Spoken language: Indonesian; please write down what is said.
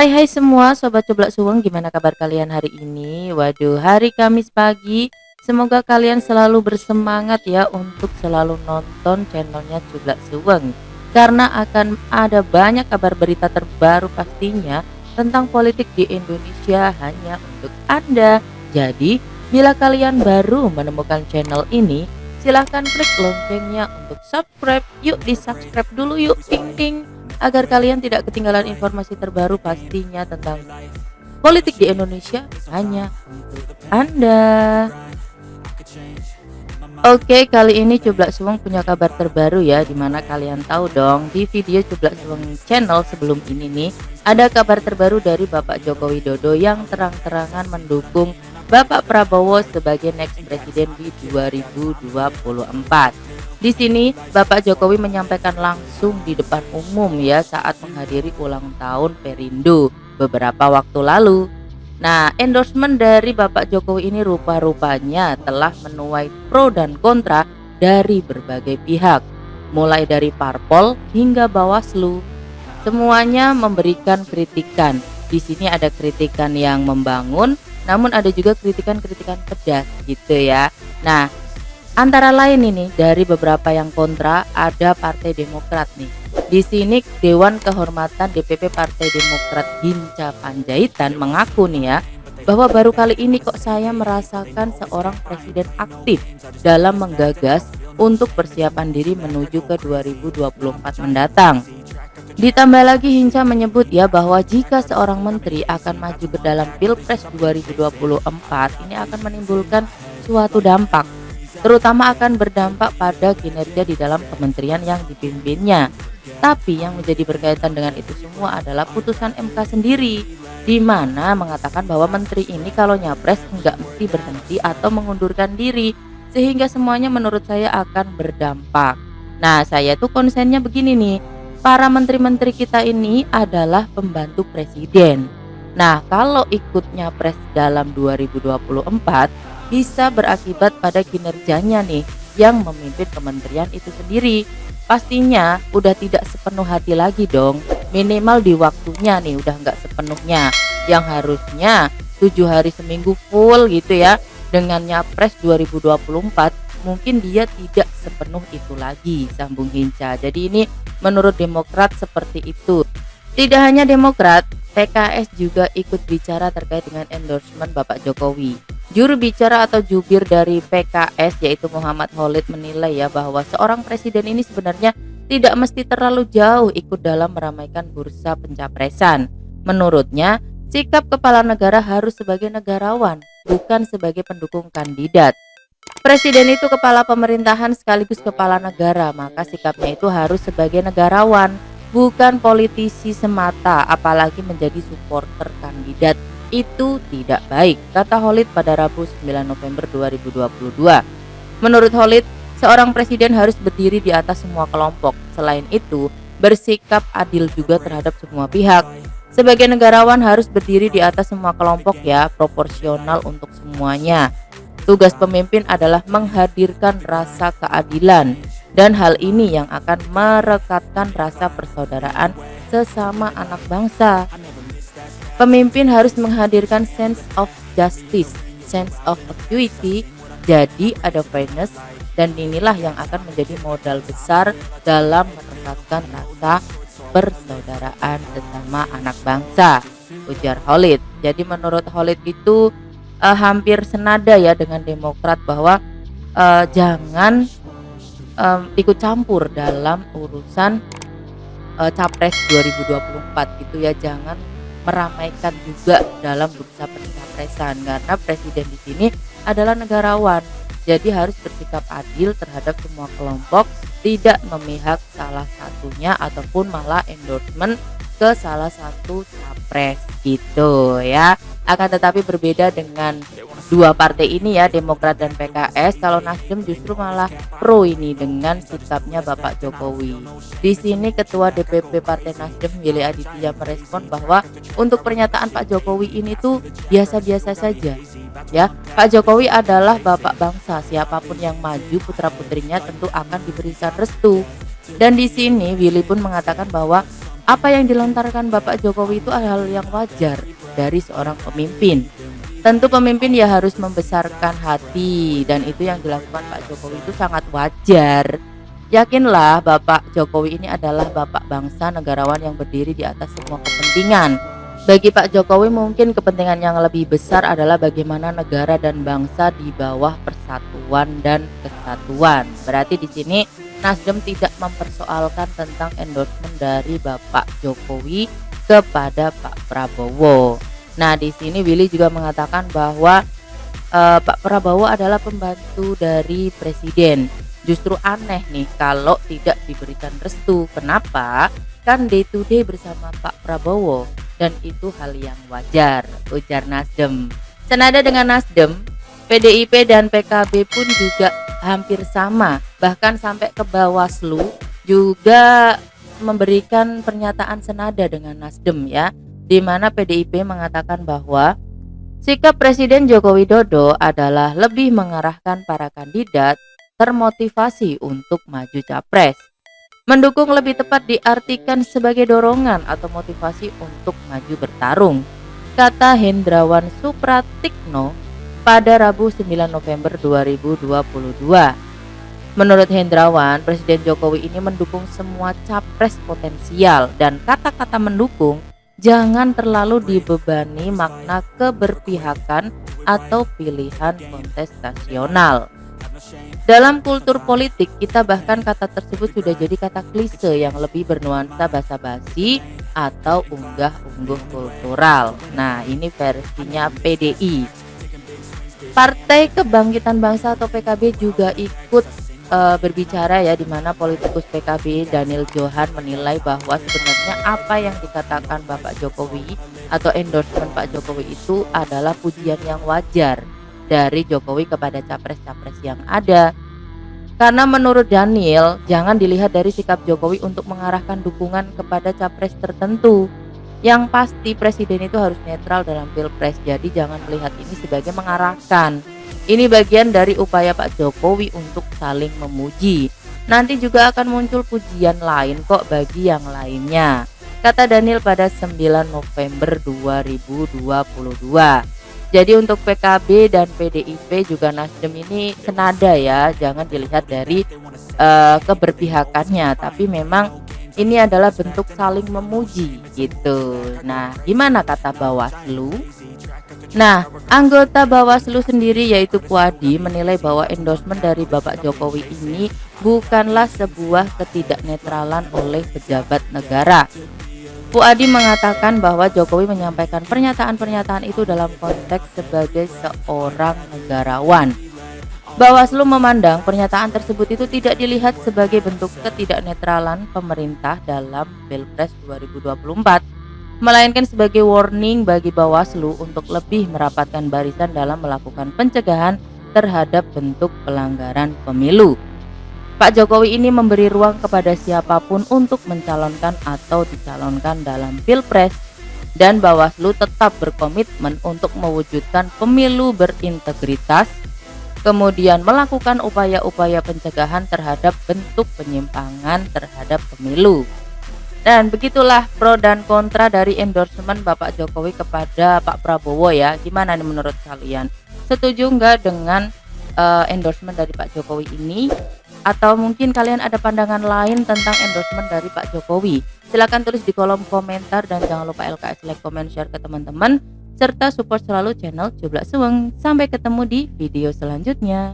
Hai semua sobat Coblak Suweng, gimana kabar kalian hari ini? Waduh, hari Kamis pagi. Semoga kalian selalu bersemangat ya untuk selalu nonton channelnya Coblak Suweng. Karena akan ada banyak kabar berita terbaru pastinya tentang politik di Indonesia hanya untuk Anda. Jadi, bila kalian baru menemukan channel ini, silahkan klik loncengnya untuk subscribe. Yuk di-subscribe dulu yuk, ting ting, agar kalian tidak ketinggalan informasi terbaru pastinya tentang politik di Indonesia hanya untuk Anda. Oke, kali ini Coblak Suweng punya kabar terbaru ya, dimana kalian tahu dong di video Coblak Suweng channel sebelum ini nih ada kabar terbaru dari Bapak Joko Widodo yang terang-terangan mendukung Bapak Prabowo sebagai next presiden di 2024. Di sini Bapak Jokowi menyampaikan langsung di depan umum ya saat menghadiri ulang tahun Perindo beberapa waktu lalu. Nah, endorsement dari Bapak Jokowi ini rupa-rupanya telah menuai pro dan kontra dari berbagai pihak, mulai dari parpol hingga Bawaslu. Semuanya memberikan kritikan. Di sini ada kritikan yang membangun, namun ada juga kritikan-kritikan pedas gitu ya. Nah, antara lain ini dari beberapa yang kontra ada Partai Demokrat nih. Di sini Dewan Kehormatan DPP Partai Demokrat Hinca Panjaitan mengaku nih ya, bahwa baru kali ini kok saya merasakan seorang presiden aktif dalam menggagas untuk persiapan diri menuju ke 2024 mendatang. Ditambah lagi Hinca menyebut ya bahwa jika seorang menteri akan maju ke dalam Pilpres 2024 ini akan menimbulkan suatu dampak, terutama akan berdampak pada kinerja di dalam kementerian yang dipimpinnya. Tapi yang menjadi berkaitan dengan itu semua adalah putusan MK sendiri, di mana mengatakan bahwa menteri ini kalau nyapres enggak mesti berhenti atau mengundurkan diri, sehingga semuanya menurut saya akan berdampak. Nah, saya tuh konsennya begini nih, para menteri-menteri kita ini adalah pembantu presiden. Nah, kalau ikut nyapres dalam 2024 bisa berakibat pada kinerjanya nih yang memimpin kementerian itu sendiri. Pastinya udah tidak sepenuh hati lagi dong, minimal di waktunya nih udah nggak sepenuhnya, yang harusnya 7 hari seminggu full gitu ya, dengan nyapres 2024 mungkin dia tidak sepenuh itu lagi, sambung Hinca. Jadi ini menurut Demokrat seperti itu. Tidak hanya Demokrat, PKS juga ikut bicara terkait dengan endorsement Bapak Jokowi. Juru bicara atau jubir dari PKS yaitu Muhammad Khalid menilai ya bahwa seorang presiden ini sebenarnya tidak mesti terlalu jauh ikut dalam meramaikan bursa pencapresan. Menurutnya, sikap kepala negara harus sebagai negarawan, bukan sebagai pendukung kandidat. Presiden itu kepala pemerintahan sekaligus kepala negara, maka sikapnya itu harus sebagai negarawan, bukan politisi semata, apalagi menjadi supporter kandidat. Itu tidak baik, kata Khalid pada Rabu 9 November 2022. Menurut Khalid, seorang presiden harus berdiri di atas semua kelompok. Selain itu, bersikap adil juga terhadap semua pihak. Sebagai negarawan harus berdiri di atas semua kelompok ya, proporsional untuk semuanya. Tugas pemimpin adalah menghadirkan rasa keadilan, dan hal ini yang akan merekatkan rasa persaudaraan sesama anak bangsa. Pemimpin harus menghadirkan sense of justice, sense of equity, jadi ada fairness, dan inilah yang akan menjadi modal besar dalam merekatkan rasa persaudaraan sesama anak bangsa, ujar Khalid. Jadi menurut Khalid itu hampir senada ya dengan Demokrat bahwa jangan ikut campur dalam urusan Capres 2024 gitu ya, jangan meramaikan juga dalam bursa pencapresan karena presiden di sini adalah negarawan. Jadi harus bersikap adil terhadap semua kelompok, tidak memihak salah satunya ataupun malah endorsement ke salah satu capres gitu ya. Akan tetapi berbeda dengan dua partai ini ya, Demokrat dan PKS. Kalau Nasdem justru malah pro ini dengan sikapnya Bapak Jokowi. Di sini Ketua DPP Partai Nasdem Willy Aditya merespon bahwa untuk pernyataan Pak Jokowi ini tuh biasa-biasa saja. Ya, Pak Jokowi adalah bapak bangsa. Siapapun yang maju putra-putrinya tentu akan diberikan restu. Dan di sini Willy pun mengatakan bahwa Apa yang dilontarkan Bapak Jokowi itu hal yang wajar dari seorang pemimpin. Tentu pemimpin ya harus membesarkan hati, dan itu yang dilakukan Pak Jokowi itu sangat wajar. Yakinlah Bapak Jokowi ini adalah bapak bangsa, negarawan yang berdiri di atas semua kepentingan. Bagi Pak Jokowi mungkin kepentingan yang lebih besar adalah bagaimana negara dan bangsa di bawah persatuan dan kesatuan. Berarti di sini Nasdem tidak mempersoalkan tentang endorsement dari Bapak Jokowi kepada Pak Prabowo. Nah, di sini Willy juga mengatakan bahwa Pak Prabowo adalah pembantu dari presiden. Justru aneh nih kalau tidak diberikan restu. Kenapa? Kan day to day bersama Pak Prabowo dan itu hal yang wajar, ujar Nasdem. Senada dengan Nasdem, PDIP dan PKB pun juga hampir sama, bahkan sampai ke Bawaslu juga memberikan pernyataan senada dengan Nasdem ya, di mana PDIP mengatakan bahwa sikap Presiden Joko Widodo adalah lebih mengarahkan para kandidat termotivasi untuk maju capres. Mendukung lebih tepat diartikan sebagai dorongan atau motivasi untuk maju bertarung, kata Hendrawan Supratikno pada Rabu 9 November 2022. Menurut Hendrawan, Presiden Jokowi ini mendukung semua capres potensial, dan kata-kata mendukung jangan terlalu dibebani makna keberpihakan atau pilihan kontestasional. Dalam kultur politik kita bahkan kata tersebut sudah jadi kata klise yang lebih bernuansa basa-basi atau unggah-ungguh kultural. Nah, ini versinya PDI. Partai Kebangkitan Bangsa atau PKB juga ikut berbicara ya, di mana politikus PKB Daniel Johan menilai bahwa sebenarnya apa yang dikatakan Bapak Jokowi atau endorsement Pak Jokowi itu adalah pujian yang wajar dari Jokowi kepada capres-capres yang ada. Karena menurut Daniel, jangan dilihat dari sikap Jokowi untuk mengarahkan dukungan kepada capres tertentu. Yang pasti presiden itu harus netral dalam pilpres, jadi jangan melihat ini sebagai mengarahkan. Ini bagian dari upaya Pak Jokowi untuk saling memuji. Nanti juga akan muncul pujian lain kok bagi yang lainnya, kata Daniel pada 9 November 2022. Jadi untuk PKB dan PDIP juga Nasdem ini senada ya, jangan dilihat dari keberpihakannya, tapi memang ini adalah bentuk saling memuji gitu. Nah, gimana kata Bawaslu? Nah, anggota Bawaslu sendiri yaitu Puadi menilai bahwa endorsement dari Bapak Jokowi ini bukanlah sebuah ketidaknetralan oleh pejabat negara. Puadi mengatakan bahwa Jokowi menyampaikan pernyataan-pernyataan itu dalam konteks sebagai seorang negarawan. Bawaslu memandang pernyataan tersebut itu tidak dilihat sebagai bentuk ketidaknetralan pemerintah dalam Pilpres 2024, melainkan sebagai warning bagi Bawaslu untuk lebih merapatkan barisan dalam melakukan pencegahan terhadap bentuk pelanggaran pemilu. Pak Jokowi ini memberi ruang kepada siapapun untuk mencalonkan atau dicalonkan dalam Pilpres, dan Bawaslu tetap berkomitmen untuk mewujudkan pemilu berintegritas, kemudian melakukan upaya-upaya pencegahan terhadap bentuk penyimpangan terhadap pemilu. Dan begitulah pro dan kontra dari endorsement Bapak Jokowi kepada Pak Prabowo ya. Gimana nih menurut kalian? Setuju nggak dengan endorsement dari Pak Jokowi ini? Atau mungkin kalian ada pandangan lain tentang endorsement dari Pak Jokowi? Silahkan tulis di kolom komentar, dan jangan lupa LKS, like, comment, share ke teman-teman, serta support selalu channel Cublak Suweng. Sampai ketemu di video selanjutnya.